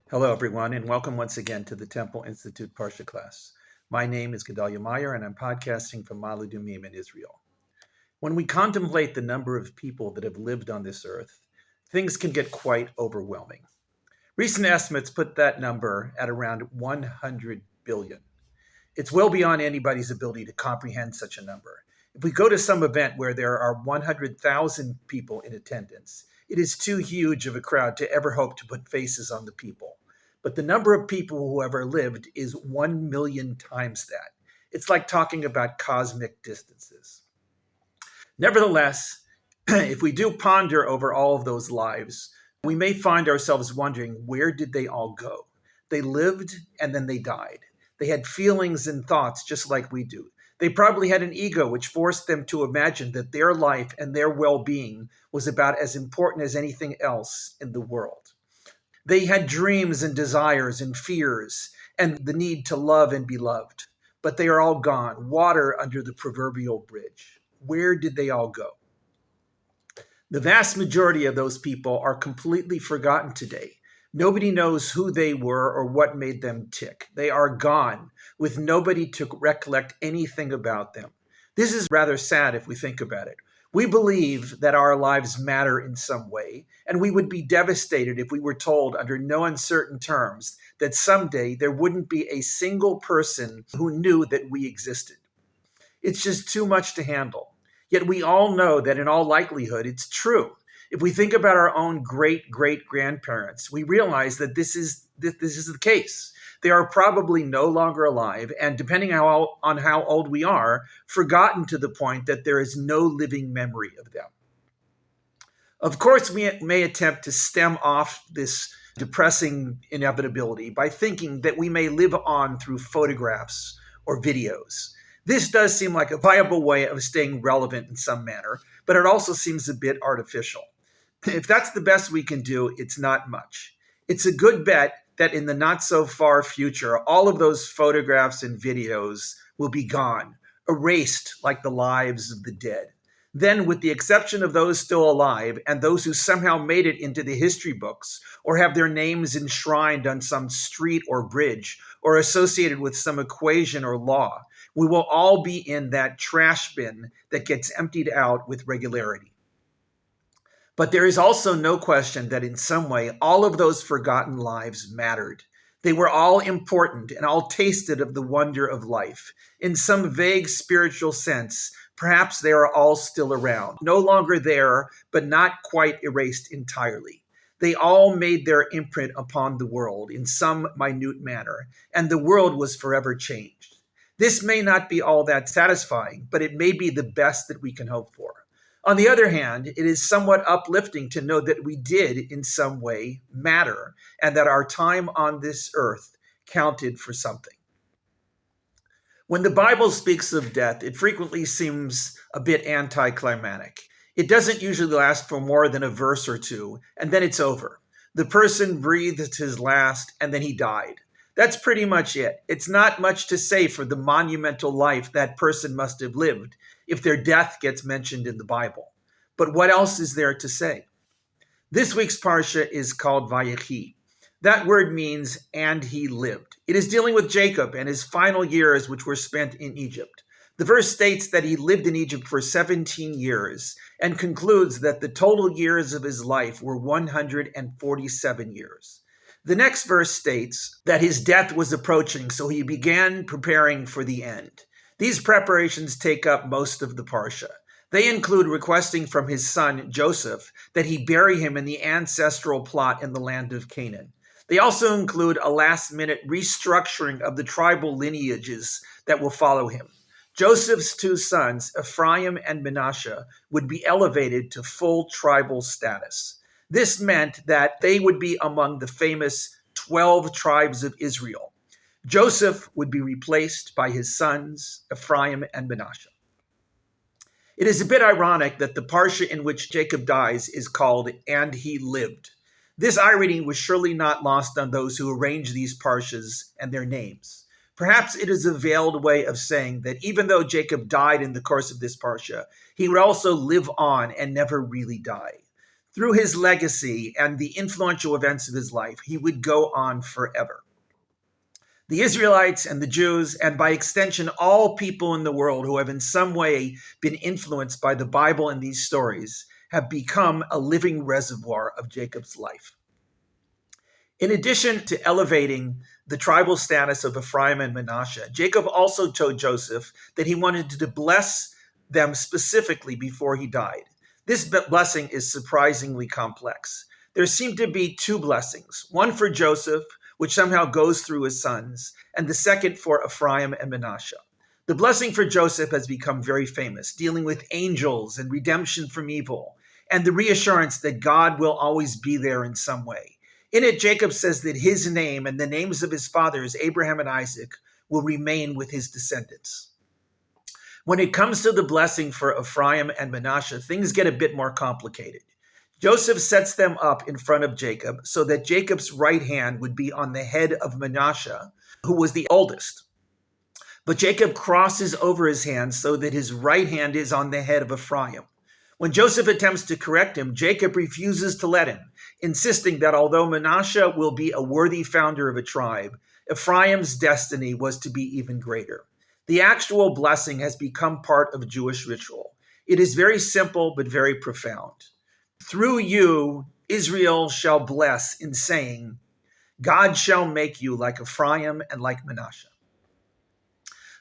Hello, everyone, and welcome once again to the Temple Institute Parsha class. My name is Gedalia Meyer, and I'm podcasting from Ma'ale Adumim in Israel. When we contemplate the number of people that have lived on this earth, things can get quite overwhelming. Recent estimates put that number at around 100 billion. It's well beyond anybody's ability to comprehend such a number. If we go to some event where there are 100,000 people in attendance, it is too huge of a crowd to ever hope to put faces on the people. But the number of people who ever lived is 1 million times that. It's like talking about cosmic distances. Nevertheless, if we do ponder over all of those lives, we may find ourselves wondering, where did they all go? They lived and then they died. They had feelings and thoughts just like we do. They probably had an ego which forced them to imagine that their life and their well-being was about as important as anything else in the world. They had dreams and desires and fears and the need to love and be loved, but they are all gone, water under the proverbial bridge. Where did they all go? The vast majority of those people are completely forgotten today. Nobody knows who they were or what made them tick. They are gone, with nobody to recollect anything about them. This is rather sad if we think about it. We believe that our lives matter in some way, and we would be devastated if we were told under no uncertain terms that someday there wouldn't be a single person who knew that we existed. It's just too much to handle. Yet we all know that in all likelihood, it's true. If we think about our own great-great-grandparents, we realize that this is the case. They are probably no longer alive, and depending on how old we are, forgotten to the point that there is no living memory of them. Of course, we may attempt to stem off this depressing inevitability by thinking that we may live on through photographs or videos. This does seem like a viable way of staying relevant in some manner, but it also seems a bit artificial. If that's the best we can do, it's not much. It's a good bet that in the not-so-far future, all of those photographs and videos will be gone, erased like the lives of the dead. Then, with the exception of those still alive and those who somehow made it into the history books or have their names enshrined on some street or bridge or associated with some equation or law, we will all be in that trash bin that gets emptied out with regularity. But there is also no question that in some way, all of those forgotten lives mattered. They were all important and all tasted of the wonder of life. In some vague spiritual sense, perhaps they are all still around, no longer there, but not quite erased entirely. They all made their imprint upon the world in some minute manner, and the world was forever changed. This may not be all that satisfying, but it may be the best that we can hope for. On the other hand, it is somewhat uplifting to know that we did, in some way, matter, and that our time on this earth counted for something. When the Bible speaks of death, it frequently seems a bit anticlimactic. It doesn't usually last for more than a verse or two, and then it's over. The person breathed his last, and then he died. That's pretty much it. It's not much to say for the monumental life that person must have lived if their death gets mentioned in the Bible. But what else is there to say? This week's Parsha is called Vayechi. That word means, and he lived. It is dealing with Jacob and his final years, which were spent in Egypt. The verse states that he lived in Egypt for 17 years and concludes that the total years of his life were 147 years. The next verse states that his death was approaching, so he began preparing for the end. These preparations take up most of the Parsha. They include requesting from his son Joseph that he bury him in the ancestral plot in the land of Canaan. They also include a last-minute restructuring of the tribal lineages that will follow him. Joseph's two sons, Ephraim and Menashe, would be elevated to full tribal status. This meant that they would be among the famous 12 tribes of Israel. Joseph would be replaced by his sons, Ephraim and Menashe. It is a bit ironic that the Parsha in which Jacob dies is called, and he lived. This irony was surely not lost on those who arranged these Parshas and their names. Perhaps it is a veiled way of saying that even though Jacob died in the course of this Parsha, he would also live on and never really die. Through his legacy and the influential events of his life, he would go on forever. The Israelites and the Jews, and by extension, all people in the world who have in some way been influenced by the Bible and these stories, have become a living reservoir of Jacob's life. In addition to elevating the tribal status of Ephraim and Menashe, Jacob also told Joseph that he wanted to bless them specifically before he died. This blessing is surprisingly complex. There seem to be two blessings, one for Joseph, which somehow goes through his sons, and the second for Ephraim and Menashe. The blessing for Joseph has become very famous, dealing with angels and redemption from evil, and the reassurance that God will always be there in some way. In it, Jacob says that his name and the names of his fathers, Abraham and Isaac, will remain with his descendants. When it comes to the blessing for Ephraim and Menashe, things get a bit more complicated. Joseph sets them up in front of Jacob so that Jacob's right hand would be on the head of Menashe, who was the oldest. But Jacob crosses over his hand so that his right hand is on the head of Ephraim. When Joseph attempts to correct him, Jacob refuses to let him, insisting that although Menashe will be a worthy founder of a tribe, Ephraim's destiny was to be even greater. The actual blessing has become part of Jewish ritual. It is very simple but very profound. Through you, Israel shall bless in saying, God shall make you like Ephraim and like Menashe.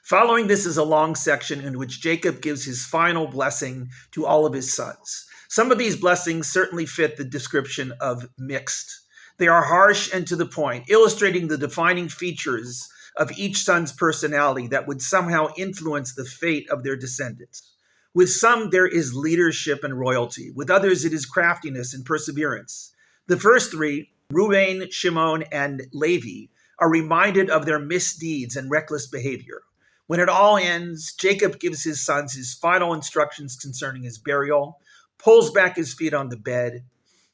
Following this is a long section in which Jacob gives his final blessing to all of his sons. Some of these blessings certainly fit the description of mixed. They are harsh and to the point, illustrating the defining features of each son's personality that would somehow influence the fate of their descendants. With some, there is leadership and royalty. With others, it is craftiness and perseverance. The first three, Reuben, Shimon, and Levi, are reminded of their misdeeds and reckless behavior. When it all ends, Jacob gives his sons his final instructions concerning his burial, pulls back his feet on the bed,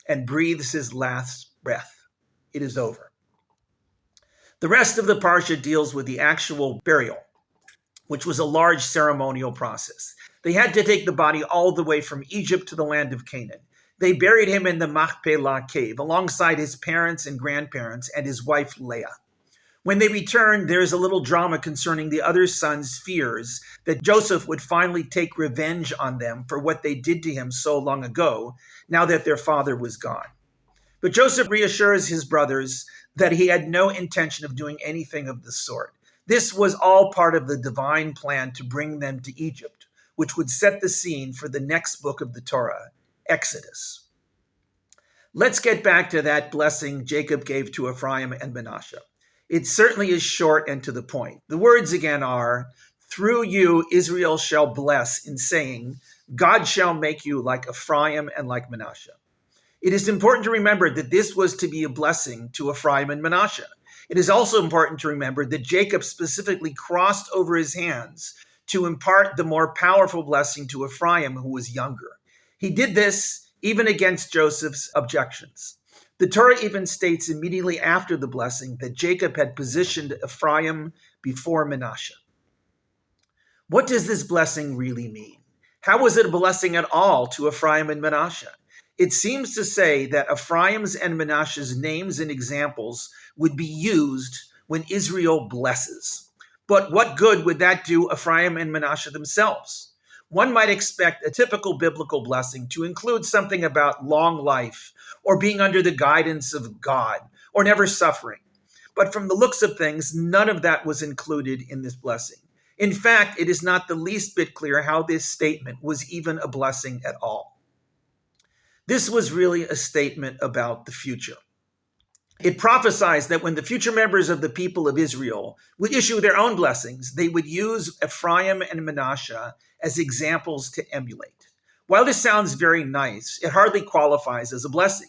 and breathes his last breath. It is over. The rest of the parsha deals with the actual burial, which was a large ceremonial process. They had to take the body all the way from Egypt to the land of Canaan. They buried him in the Machpelah cave alongside his parents and grandparents and his wife Leah. When they returned, there is a little drama concerning the other sons' fears that Joseph would finally take revenge on them for what they did to him so long ago, now that their father was gone. But Joseph reassures his brothers that he had no intention of doing anything of the sort. This was all part of the divine plan to bring them to Egypt, which would set the scene for the next book of the Torah, Exodus. Let's get back to that blessing Jacob gave to Ephraim and Menashe. It certainly is short and to the point. The words again are, through you Israel shall bless in saying, God shall make you like Ephraim and like Menashe. It is important to remember that this was to be a blessing to Ephraim and Menashe. It is also important to remember that Jacob specifically crossed over his hands to impart the more powerful blessing to Ephraim, who was younger. He did this even against Joseph's objections. The Torah even states immediately after the blessing that Jacob had positioned Ephraim before Menashe. What does this blessing really mean? How was it a blessing at all to Ephraim and Menashe? It seems to say that Ephraim's and Menashe's names and examples would be used when Israel blesses. But what good would that do Ephraim and Menashe themselves? One might expect a typical biblical blessing to include something about long life or being under the guidance of God or never suffering. But from the looks of things, none of that was included in this blessing. In fact, it is not the least bit clear how this statement was even a blessing at all. This was really a statement about the future. It prophesies that when the future members of the people of Israel would issue their own blessings, they would use Ephraim and Menashe as examples to emulate. While this sounds very nice, it hardly qualifies as a blessing.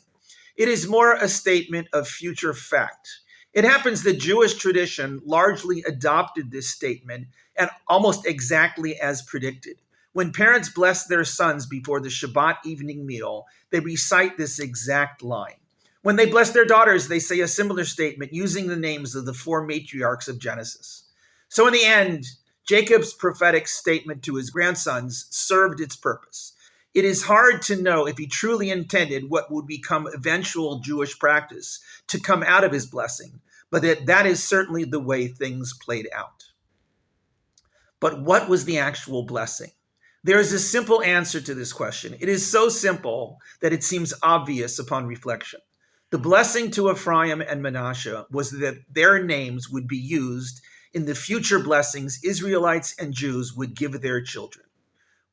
It is more a statement of future fact. It happens that Jewish tradition largely adopted this statement and almost exactly as predicted. When parents bless their sons before the Shabbat evening meal, they recite this exact line. When they bless their daughters, they say a similar statement using the names of the four matriarchs of Genesis. So in the end, Jacob's prophetic statement to his grandsons served its purpose. It is hard to know if he truly intended what would become eventual Jewish practice to come out of his blessing, but that is certainly the way things played out. But what was the actual blessing? There is a simple answer to this question. It is so simple that it seems obvious upon reflection. The blessing to Ephraim and Menashe was that their names would be used in the future blessings Israelites and Jews would give their children.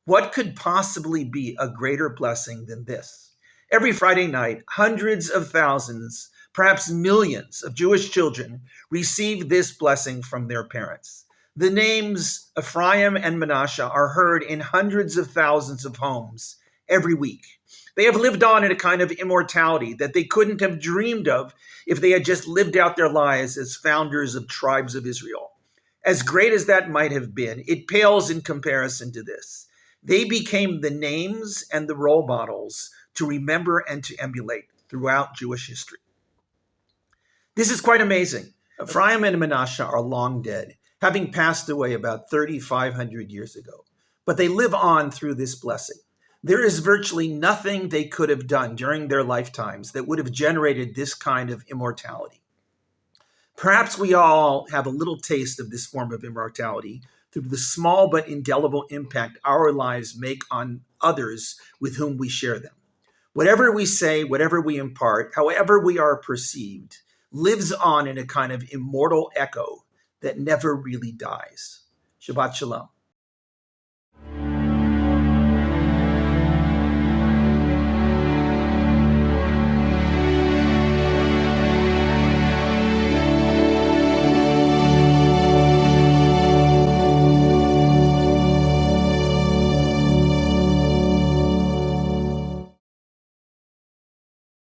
What could possibly be a greater blessing than this? Every Friday night, hundreds of thousands, perhaps millions of Jewish children receive this blessing from their parents. The names Ephraim and Menashe are heard in hundreds of thousands of homes every week. They have lived on in a kind of immortality that they couldn't have dreamed of if they had just lived out their lives as founders of tribes of Israel. As great as that might have been, it pales in comparison to this. They became the names and the role models to remember and to emulate throughout Jewish history. This is quite amazing. Ephraim and Menashe are long dead, having passed away about 3,500 years ago. But they live on through this blessing. There is virtually nothing they could have done during their lifetimes that would have generated this kind of immortality. Perhaps we all have a little taste of this form of immortality through the small but indelible impact our lives make on others with whom we share them. Whatever we say, whatever we impart, however we are perceived, lives on in a kind of immortal echo that never really dies. Shabbat Shalom.